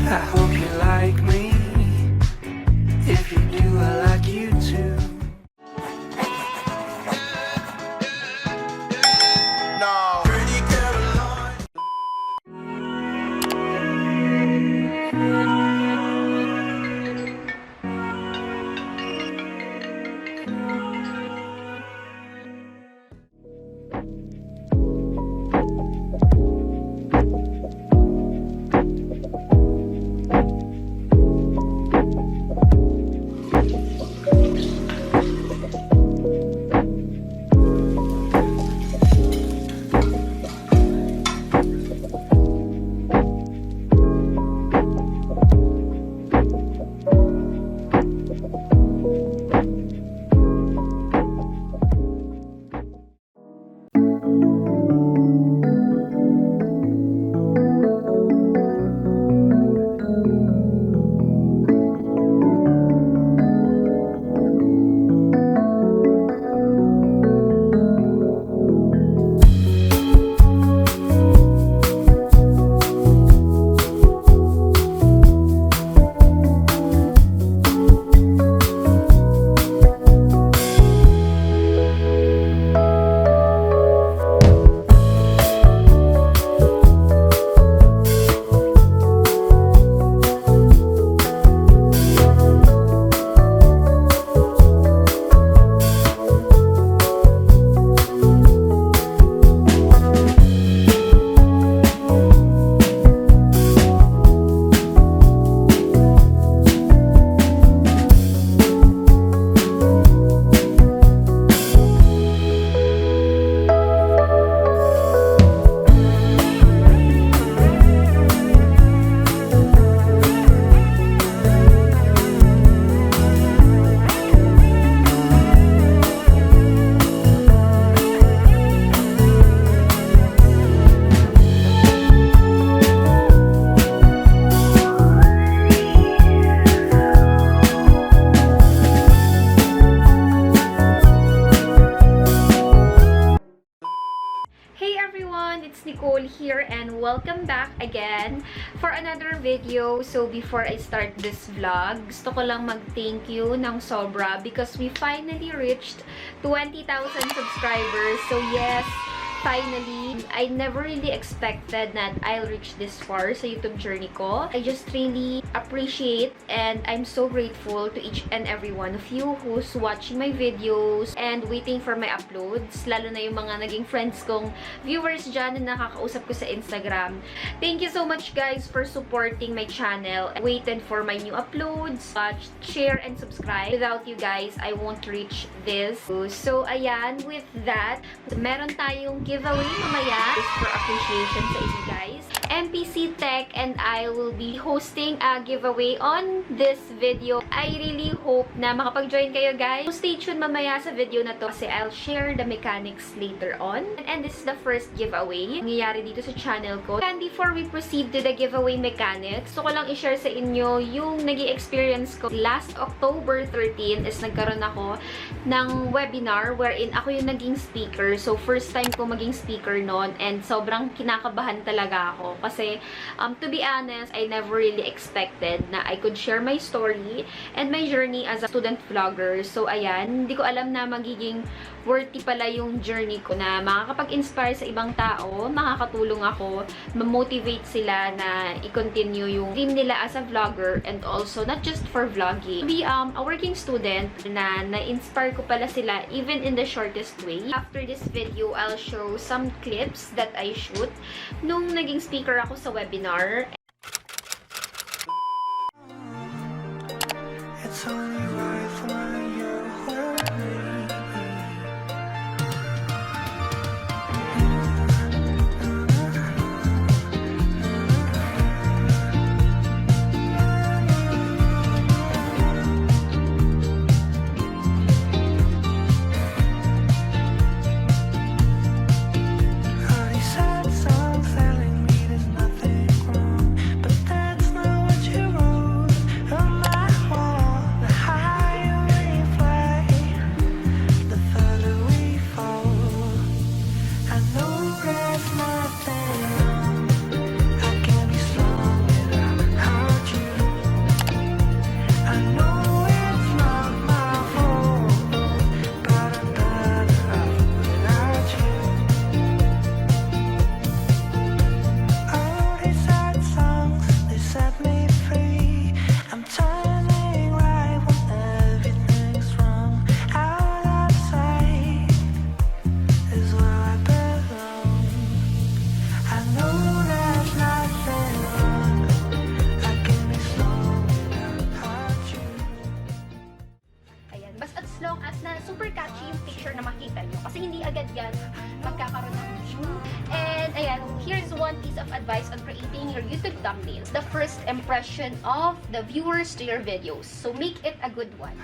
I hope you like me. If you do, I like you too. No. Pretty Caroline. It's Nicole here and welcome back again for another video. So before I start this vlog, gusto ko lang mag-thank you ng sobra because we finally reached 20,000 subscribers. So yes, finally, I never really expected that I'll reach this far sa YouTube journey ko. I just really appreciate and I'm so grateful to each and every one of you who's watching my videos and waiting for my uploads. Lalo na yung mga naging friends kong viewers dyan na nakakausap ko sa Instagram. Thank you so much guys for supporting my channel. Waited for my new uploads. Watch, share, and subscribe. Without you guys, I won't reach this. So ayan, with that, meron tayong giveaway mamaya for appreciation sa inyo guys. MPC Tech and I will be hosting a giveaway on this video. I really hope na makapag-join kayo guys. So stay tuned mamaya sa video na to kasi I'll share the mechanics later on. And this is the first giveaway nangyayari dito sa channel ko. And before we proceed to the giveaway mechanics, gusto ko lang i-share sa inyo yung naging experience ko. Last October 13 is nagkaroon ako ng webinar wherein ako yung naging speaker. So first time ko maging speaker noon and sobrang kinakabahan talaga ako. Kasi, to be honest, I never really expected na I could share my story and my journey as a student vlogger. So, ayan, hindi ko alam na magiging worthy pala yung journey ko na makakapag-inspire sa ibang tao, makakatulong ako, ma-motivate sila na i-continue yung dream nila as a vlogger and also not just for vlogging. To be a working student na na-inspire ko pala sila even in the shortest way. After this video, I'll show some clips that I shoot nung naging speaker ako sa webinar. It's only right when you're with me. Honey said something telling me there's nothing wrong. ayan, magkakaroon ng view. And ayan, here's one piece of advice on creating your YouTube thumbnail. The first impression of the viewers to your videos. So make it a good one.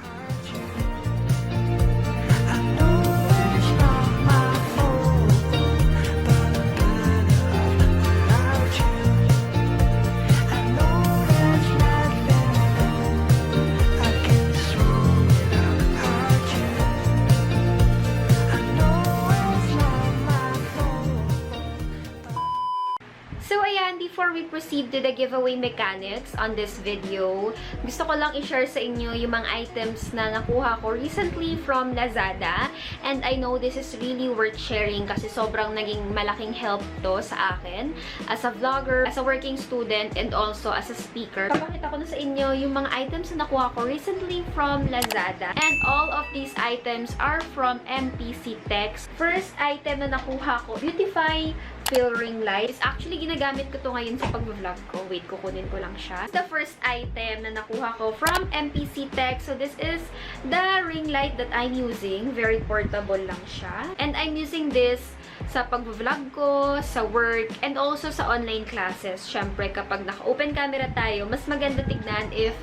So ayan, before we proceed to the giveaway mechanics on this video, gusto ko lang i-share sa inyo yung mga items na nakuha ko recently from Lazada. And I know this is really worth sharing kasi sobrang naging malaking help to sa akin as a vlogger, as a working student, and also as a speaker. Papakita ko na sa inyo yung mga items na nakuha ko recently from Lazada. And all of these items are from MPC Tech. First item na nakuha ko, Beautify Fill Ring Light. Is actually ginagamit ko to ngayon sa pag-vlog ko. Wait, kukunin ko lang siya. The first item na nakuha ko from MPC Tech. So this is the ring light that I'm using. Very portable lang siya. And I'm using this sa pag-vlog ko, sa work, and also sa online classes. Syempre, kapag naka-open camera tayo, mas maganda tignan if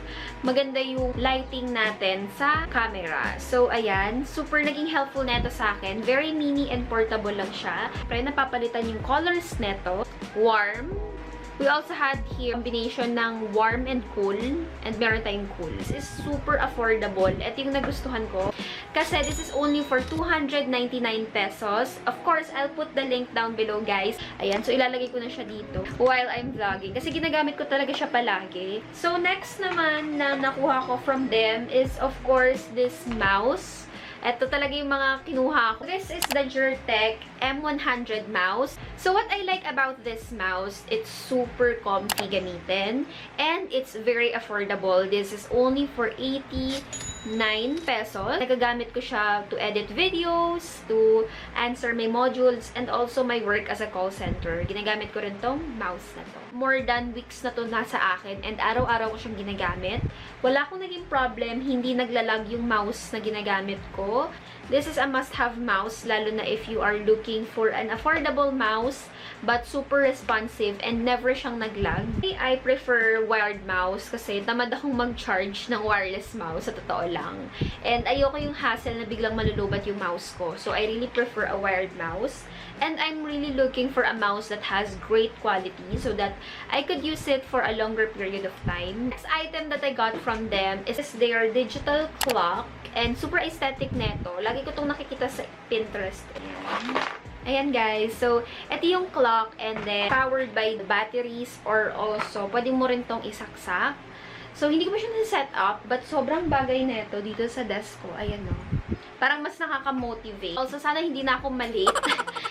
maganda yung lighting natin sa camera. So, ayan. Super naging helpful neto sa akin. Very mini and portable lang siya. Pero napapalitan yung colors neto. Warm. We also had here combination ng warm and cool. And meron tayong cool. This is super affordable. Ito yung nagustuhan ko. Kasi this is only for 299 pesos. Of course, I'll put the link down below, guys. Ayan. So, ilalagay ko na siya dito while I'm vlogging. Kasi ginagamit ko talaga siya palagi. So, next naman na nakuha ko from them is, of course, this mouse. Ito talaga yung mga kinuha ko. This is the Gertech M100 mouse. So, what I like about this mouse, it's super comfy gamitin. And it's very affordable. This is only for 89 pesos. Nagagamit ko siya to edit videos, to answer my modules, and also my work as a call center. Ginagamit ko rin tong mouse na to. More than weeks na to nasa akin, and araw-araw ko siyang ginagamit. Wala akong naging problem, hindi naglalag yung mouse na ginagamit ko. This is a must-have mouse, lalo na if you are looking for an affordable mouse, but super responsive and never siyang naglag. I prefer wired mouse kasi tamad akong mag-charge ng wireless mouse, sa totoo lang. And ayoko yung hassle na biglang malulubat yung mouse ko. So, I really prefer a wired mouse. And I'm really looking for a mouse that has great quality so that I could use it for a longer period of time. Next item that I got from them is their digital clock. And super aesthetic neto. Lagi ko itong nakikita sa Pinterest. Ayan guys. So, ito yung clock and then powered by the batteries or also pwede mo rin itong isaksak. So, hindi ko pa siya na-set up but sobrang bagay neto dito sa desk ko. Ayan o. Parang mas nakaka-motivate. Also, sana hindi na ako malate.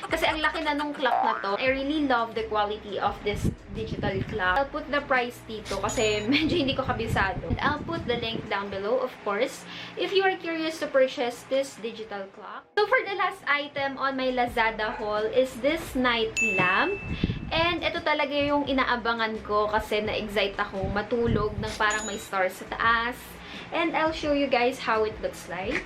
Kasi ang laki na nung clock na to. I really love the quality of this digital clock. I'll put the price dito kasi medyo hindi ko kabisado. And I'll put the link down below, of course, if you are curious to purchase this digital clock. So, for the last item on my Lazada haul is this night lamp. And ito talaga yung inaabangan ko kasi na-excite akong matulog ng parang may stars sa taas. And I'll show you guys how it looks like.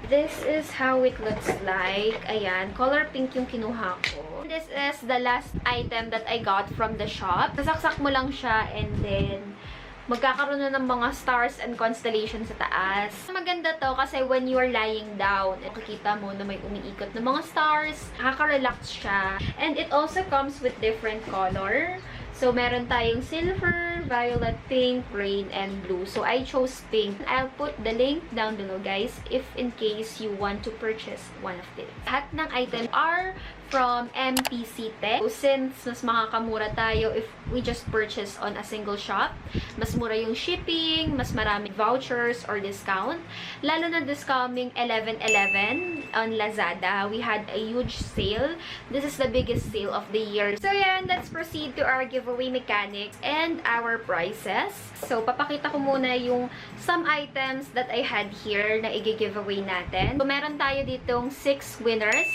This is how it looks like. Ayan, color pink yung kinuha ko. This is the last item that I got from the shop. Sasaksak mo lang siya and then magkakaroon na ng mga stars and constellations sa taas. Maganda to kasi when you are lying down, makikita mo na may umiikot na mga stars. Nakaka-relax siya. And it also comes with different color. So, meron tayong silver, violet, pink, green, and blue. So, I chose pink. I'll put the link down below, guys, if in case you want to purchase one of these. Lahat ng items are from MPC Tech. So, since mas makakamura tayo if we just purchase on a single shop, mas mura yung shipping, mas maraming vouchers or discount. Lalo na this coming 11/11 on Lazada, we had a huge sale. This is the biggest sale of the year. So, yan, let's proceed to our giveaway mechanics and our prices. So, papakita ko muna yung some items that I had here na i-giveaway natin. So, meron tayo ditong 6 winners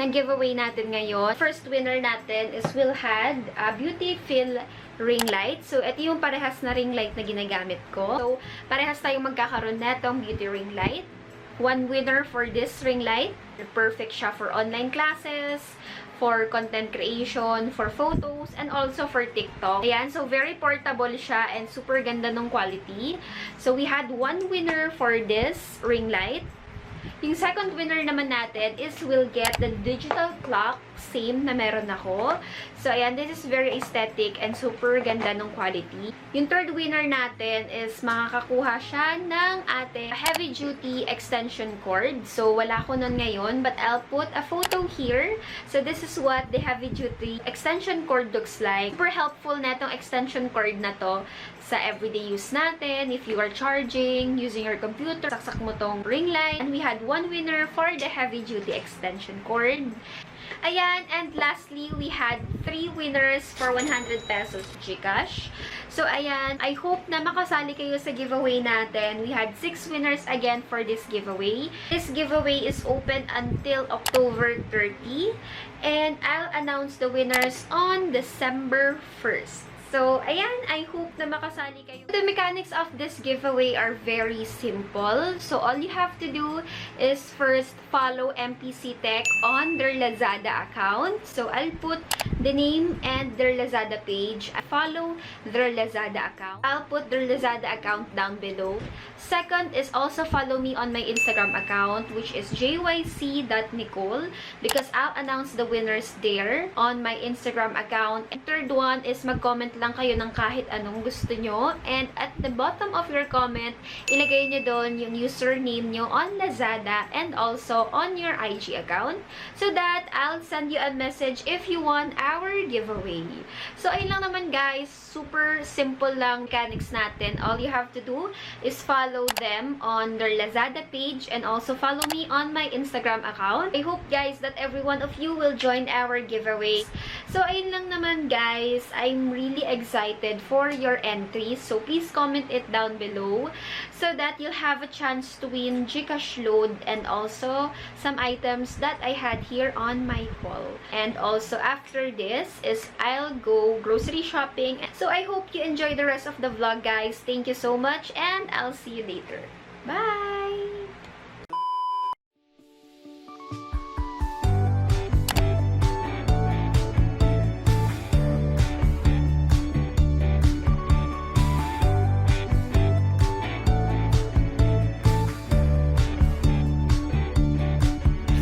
ng giveaway natin ngayon. First winner natin is we'll had a Beauty Fill ring light. So, ito yung parehas na ring light na ginagamit ko. So, parehas tayong magkakaroon na itong beauty ring light. one winner for this ring light. Perfect siya for online classes, for content creation, for photos, and also for TikTok. Ayan, so very portable siya and super ganda ng quality. So we had one winner for this ring light. Yung second winner naman natin is we'll get the digital clock, same na meron ako. So, ayan, this is very aesthetic and super ganda ng quality. Yung third winner natin is makakakuha siya ng ating heavy-duty extension cord. So, wala ko nun ngayon, but I'll put a photo here. So, this is what the heavy-duty extension cord looks like. Super helpful na itong extension cord na to sa everyday use natin. If you are charging, using your computer, saksak mo tong ring light. And we had one winner for the heavy-duty extension cord. Ayan, and lastly, we had 3 winners for 100 pesos GCash. So, ayan, I hope na makasali kayo sa giveaway natin. We had 6 winners again for this giveaway. This giveaway is open until October 30. And I'll announce the winners on December 1st. So, ayan, I hope na makasali kayo. The mechanics of this giveaway are very simple. So, all you have to do is first follow MPC Tech on their Lazada account. So, I'll put the name and their Lazada page. Follow their Lazada account. I'll put their Lazada account down below. Second is also follow me on my Instagram account, which is joyce.nicole, because I'll announce the winners there on my Instagram account. And third one is mag-comment lang kayo ng kahit anong gusto nyo. And at the bottom of your comment, ilagay nyo doon yung username nyo on Lazada and also on your IG account so that I'll send you a message if you want our giveaway. So, ayun lang naman guys. Super simple lang mechanics natin. All you have to do is follow them on their Lazada page and also follow me on my Instagram account. I hope guys that every one of you will join our giveaway. So, ayun lang naman guys. I'm really excited for your entries. So, please comment it down below so that you'll have a chance to win GCash load and also some items that I had here on my haul. And also, after this is I'll go grocery shopping. So, I hope you enjoy the rest of the vlog, guys. Thank you so much and I'll see you later. Bye!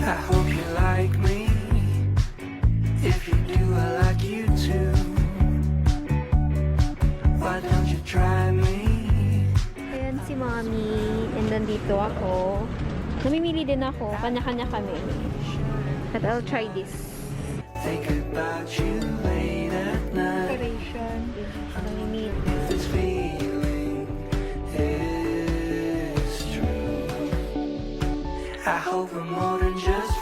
I hope you like me. If you do, I like you too. Why don't you try me? Ayan si Mommy. And nandito ako. Namimili din ako. Kanya-kanya kami. But I'll try this. Think about you late at night. Decoration. Namimili. If this feeling is true, I hope we're more than just